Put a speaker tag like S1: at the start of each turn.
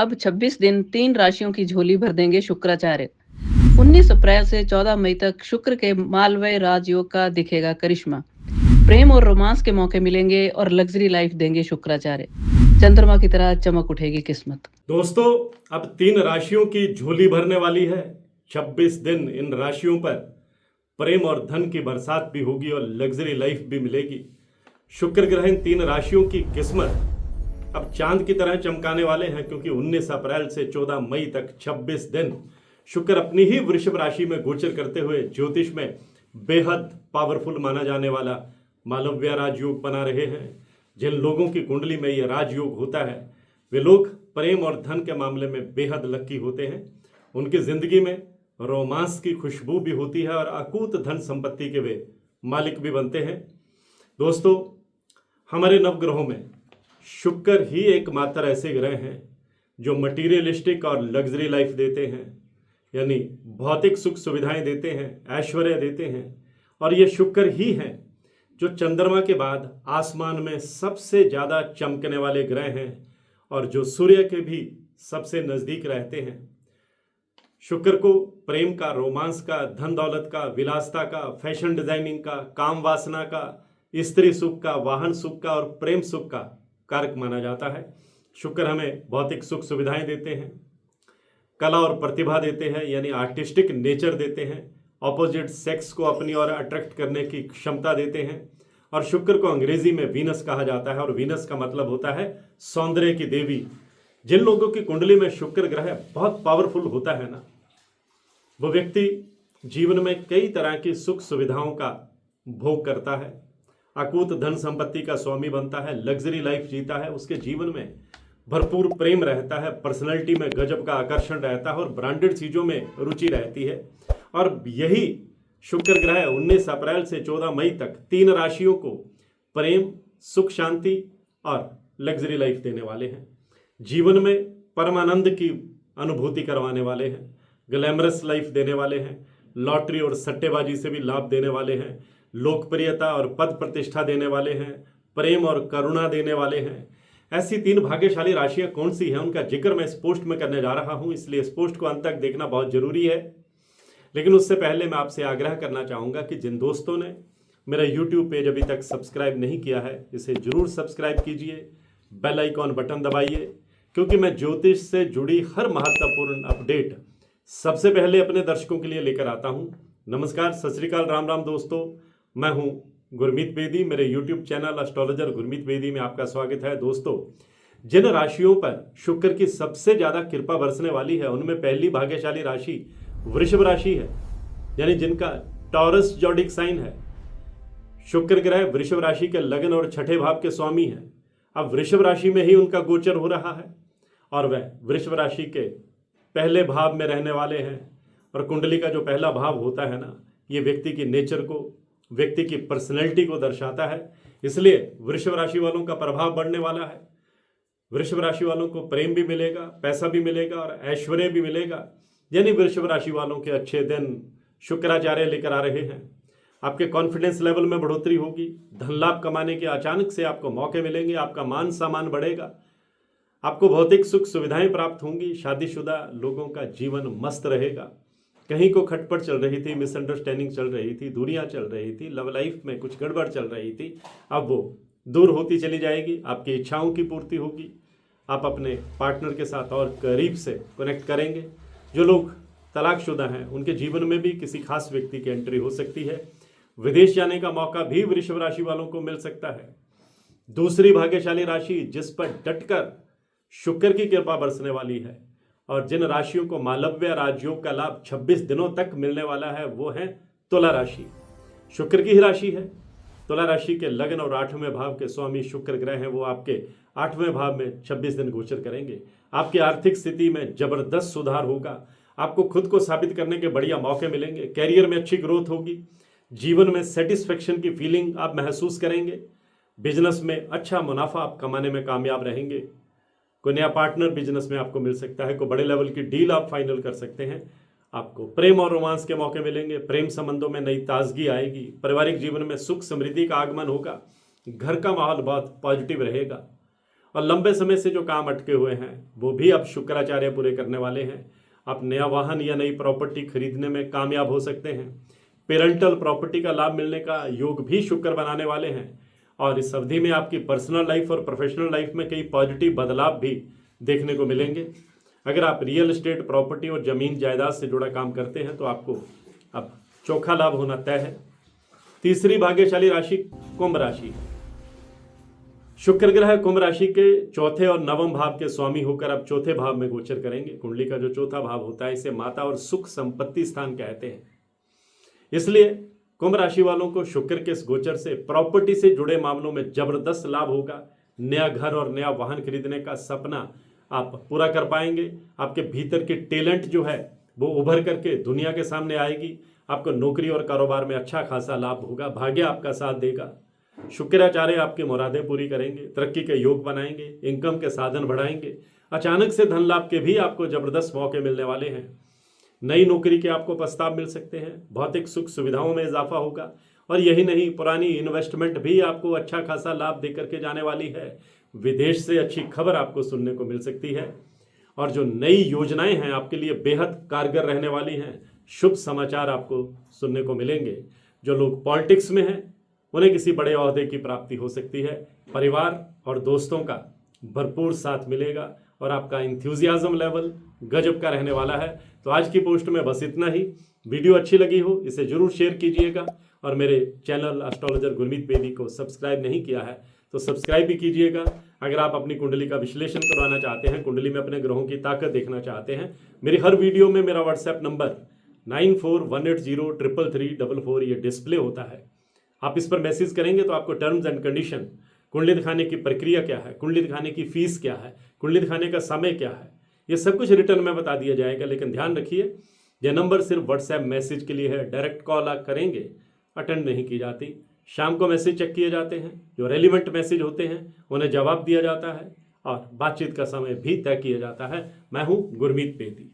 S1: अब 26 दिन 3 राशियों की झोली भर देंगे शुक्राचार्य। 19 अप्रैल से 14 मई तक शुक्र के मालवय राजयोग का दिखेगा करिश्मा। प्रेम और रोमांस के मौके मिलेंगे और लग्जरी लाइफ देंगे शुक्राचार्य। चंद्रमा की तरह चमक उठेगी किस्मत।
S2: दोस्तों, अब 3 राशियों की झोली भरने वाली है। 26 दिन इन राशियों पर प्रेम और धन की बरसात भी होगी और लग्जरी लाइफ भी मिलेगी। शुक्र ग्रह इन 3 राशियों की किस्मत अब चांद की तरह चमकाने वाले हैं, क्योंकि 19 अप्रैल से 14 मई तक 26 दिन शुक्र अपनी ही वृषभ राशि में गोचर करते हुए ज्योतिष में बेहद पावरफुल माना जाने वाला मालव्य राजयोग बना रहे हैं। जिन लोगों की कुंडली में यह राजयोग होता है वे लोग प्रेम और धन के मामले में बेहद लकी होते हैं। उनकी जिंदगी में रोमांस की खुशबू भी होती है और अकूत धन संपत्ति के वे मालिक भी बनते हैं। दोस्तों, हमारे नवग्रहों में शुक्र ही एकमात्र ऐसे ग्रह हैं जो मटीरियलिस्टिक और लग्जरी लाइफ देते हैं, यानी भौतिक सुख सुविधाएं देते हैं, ऐश्वर्य देते हैं। और ये शुक्र ही हैं जो चंद्रमा के बाद आसमान में सबसे ज़्यादा चमकने वाले ग्रह हैं और जो सूर्य के भी सबसे नज़दीक रहते हैं। शुक्र को प्रेम का, रोमांस का, धन दौलत का, विलासता का, फैशन डिजाइनिंग का, काम वासना का, स्त्री सुख का, वाहन सुख का और प्रेम सुख का कारक माना जाता है। शुक्र हमें भौतिक सुख सुविधाएं देते हैं, कला और प्रतिभा देते हैं, यानी आर्टिस्टिक नेचर देते हैं, ऑपोजिट सेक्स को अपनी ओर अट्रैक्ट करने की क्षमता देते हैं। और शुक्र को अंग्रेजी में वीनस कहा जाता है और वीनस का मतलब होता है सौंदर्य की देवी। जिन लोगों की कुंडली में शुक्र ग्रह बहुत पावरफुल होता है ना, वो व्यक्ति जीवन में कई तरह की सुख सुविधाओं का भोग करता है, अकूत धन संपत्ति का स्वामी बनता है, लग्जरी लाइफ जीता है, उसके जीवन में भरपूर प्रेम रहता है, पर्सनैलिटी में गजब का आकर्षण रहता है और ब्रांडेड चीज़ों में रुचि रहती है। और यही शुक्र ग्रह 19 अप्रैल से 14 मई तक 3 राशियों को प्रेम, सुख, शांति और लग्जरी लाइफ देने वाले हैं। जीवन में परमानंद की अनुभूति करवाने वाले हैं, ग्लैमरस लाइफ देने वाले हैं, लॉटरी और सट्टेबाजी से भी लाभ देने वाले हैं, लोकप्रियता और पद प्रतिष्ठा देने वाले हैं, प्रेम और करुणा देने वाले हैं। ऐसी 3 भाग्यशाली राशियां कौन सी हैं, उनका जिक्र मैं इस पोस्ट में करने जा रहा हूं, इसलिए इस पोस्ट को अंत तक देखना बहुत जरूरी है। लेकिन उससे पहले मैं आपसे आग्रह करना चाहूँगा कि जिन दोस्तों ने मेरा YouTube पेज अभी तक सब्सक्राइब नहीं किया है, इसे जरूर सब्सक्राइब कीजिए, बेल आइकॉन बटन दबाइए, क्योंकि मैं ज्योतिष से जुड़ी हर महत्वपूर्ण अपडेट सबसे पहले अपने दर्शकों के लिए लेकर आता हूँ। नमस्कार, सत श्री अकाल, राम राम दोस्तों, मैं हूँ गुरमीत बेदी। मेरे YouTube channel astrologer Gurmeet Bedi में आपका स्वागत है। दोस्तों, जिन राशियों पर शुक्र की सबसे ज़्यादा कृपा बरसने वाली है उनमें पहली भाग्यशाली राशि वृषभ राशि है, यानी जिनका टॉरस जोडिक साइन है। शुक्र ग्रह वृषभ राशि के लगन और छठे भाव के स्वामी हैं। अब वृषभ राशि में ही उनका गोचर हो रहा है और वह वृषभ राशि के पहले भाव में रहने वाले हैं। और कुंडली का जो पहला भाव होता है ना, ये व्यक्ति की नेचर को, व्यक्ति की पर्सनैलिटी को दर्शाता है। इसलिए वृषभ राशि वालों का प्रभाव बढ़ने वाला है। वृषभ राशि वालों को प्रेम भी मिलेगा, पैसा भी मिलेगा और ऐश्वर्य भी मिलेगा। यानी वृषभ राशि वालों के अच्छे दिन शुक्राचार्य लेकर आ रहे हैं। आपके कॉन्फिडेंस लेवल में बढ़ोतरी होगी, धन लाभ कमाने के अचानक से आपको मौके मिलेंगे, आपका मान सम्मान बढ़ेगा, आपको भौतिक सुख सुविधाएं प्राप्त होंगी, शादीशुदा लोगों का जीवन मस्त रहेगा। कहीं को खटपट चल रही थी, मिसअंडरस्टैंडिंग चल रही थी, दूरियां चल रही थी, लव लाइफ में कुछ गड़बड़ चल रही थी, अब वो दूर होती चली जाएगी। आपकी इच्छाओं की पूर्ति होगी, आप अपने पार्टनर के साथ और करीब से कनेक्ट करेंगे। जो लोग तलाकशुदा हैं उनके जीवन में भी किसी खास व्यक्ति की एंट्री हो सकती है। विदेश जाने का मौका भी वृषभ राशि वालों को मिल सकता है। दूसरी भाग्यशाली राशि जिस पर डटकर शुक्र की कृपा बरसने वाली है और जिन राशियों को मालव्य राजयोग का लाभ 26 दिनों तक मिलने वाला है, वो है तुला राशि। शुक्र की ही राशि है। तुला राशि के लगन और 8वें भाव के स्वामी शुक्र ग्रह हैं, वो आपके 8वें भाव में 26 दिन गोचर करेंगे। आपकी आर्थिक स्थिति में जबरदस्त सुधार होगा, आपको खुद को साबित करने के बढ़िया मौके मिलेंगे, कैरियर में अच्छी ग्रोथ होगी, जीवन में सेटिस्फेक्शन की फीलिंग आप महसूस करेंगे, बिजनेस में अच्छा मुनाफा आप कमाने में कामयाब रहेंगे, कोई नया पार्टनर बिजनेस में आपको मिल सकता है, कोई बड़े लेवल की डील आप फाइनल कर सकते हैं, आपको प्रेम और रोमांस के मौके मिलेंगे, प्रेम संबंधों में नई ताजगी आएगी, पारिवारिक जीवन में सुख समृद्धि का आगमन होगा, घर का माहौल बहुत पॉजिटिव रहेगा और लंबे समय से जो काम अटके हुए हैं वो भी अब शुक्राचार्य पूरे करने वाले हैं। आप नया वाहन या नई प्रॉपर्टी खरीदने में कामयाब हो सकते हैं। पेरेंटल प्रॉपर्टी का लाभ मिलने का योग भी शुक्र बनाने वाले हैं। और इस अवधि में आपकी पर्सनल लाइफ और प्रोफेशनल लाइफ में कई पॉजिटिव बदलाव भी देखने को मिलेंगे। अगर आप रियल एस्टेट प्रॉपर्टी और जमीन जायदाद से जुड़ा काम करते हैं तो आपको अब चोखा लाभ होना तय है। तीसरी भाग्यशाली राशि कुंभ राशि। शुक्र ग्रह कुंभ राशि के चौथे और नवम भाव के स्वामी होकर अब चौथे भाव में गोचर करेंगे। कुंडली का जो चौथा भाव होता है इसे माता और सुख संपत्ति स्थान कहते हैं। इसलिए कुंभ राशि वालों को शुक्र के इस गोचर से प्रॉपर्टी से जुड़े मामलों में जबरदस्त लाभ होगा। नया घर और नया वाहन खरीदने का सपना आप पूरा कर पाएंगे। आपके भीतर की टैलेंट जो है वो उभर करके दुनिया के सामने आएगी। आपको नौकरी और कारोबार में अच्छा खासा लाभ होगा। भाग्य आपका साथ देगा। शुक्राचार्य आपकी मुरादें पूरी करेंगे, तरक्की के योग बनाएंगे, इनकम के साधन बढ़ाएंगे। अचानक से धन लाभ के भी आपको जबरदस्त मौके मिलने वाले हैं। नई नौकरी के आपको प्रस्ताव मिल सकते हैं। भौतिक सुख सुविधाओं में इजाफा होगा। और यही नहीं, पुरानी इन्वेस्टमेंट भी आपको अच्छा खासा लाभ देकर के जाने वाली है। विदेश से अच्छी खबर आपको सुनने को मिल सकती है। और जो नई योजनाएं हैं आपके लिए बेहद कारगर रहने वाली हैं। शुभ समाचार आपको सुनने को मिलेंगे। जो लोग पॉलिटिक्स में हैं उन्हें किसी बड़े ओहदे की प्राप्ति हो सकती है। परिवार और दोस्तों का भरपूर साथ मिलेगा और आपका इंथ्यूजियाज्म लेवल गजब का रहने वाला है। तो आज की पोस्ट में बस इतना ही। वीडियो अच्छी लगी हो इसे जरूर शेयर कीजिएगा और मेरे चैनल एस्ट्रोलॉजर गुरमीत बेदी को सब्सक्राइब नहीं किया है तो सब्सक्राइब भी कीजिएगा। अगर आप अपनी कुंडली का विश्लेषण करवाना चाहते हैं, कुंडली में अपने ग्रहों की ताकत देखना चाहते हैं, मेरी हर वीडियो में मेरा व्हाट्सएप नंबर 9418033344 ये डिस्प्ले होता है। आप इस पर मैसेज करेंगे तो आपको टर्म्स एंड कंडीशन, कुंडली दिखाने की प्रक्रिया क्या है, कुंडली दिखाने की फीस क्या है, कुंडली दिखाने का समय क्या है, ये सब कुछ रिटर्न में बता दिया जाएगा। लेकिन ध्यान रखिए यह नंबर सिर्फ व्हाट्सएप मैसेज के लिए है। डायरेक्ट कॉल आप करेंगे अटेंड नहीं की जाती। शाम को मैसेज चेक किए जाते हैं। जो रेलिवेंट मैसेज होते हैं उन्हें जवाब दिया जाता है और बातचीत का समय भी तय किया जाता है। मैं हूं गुरमीत बेदी।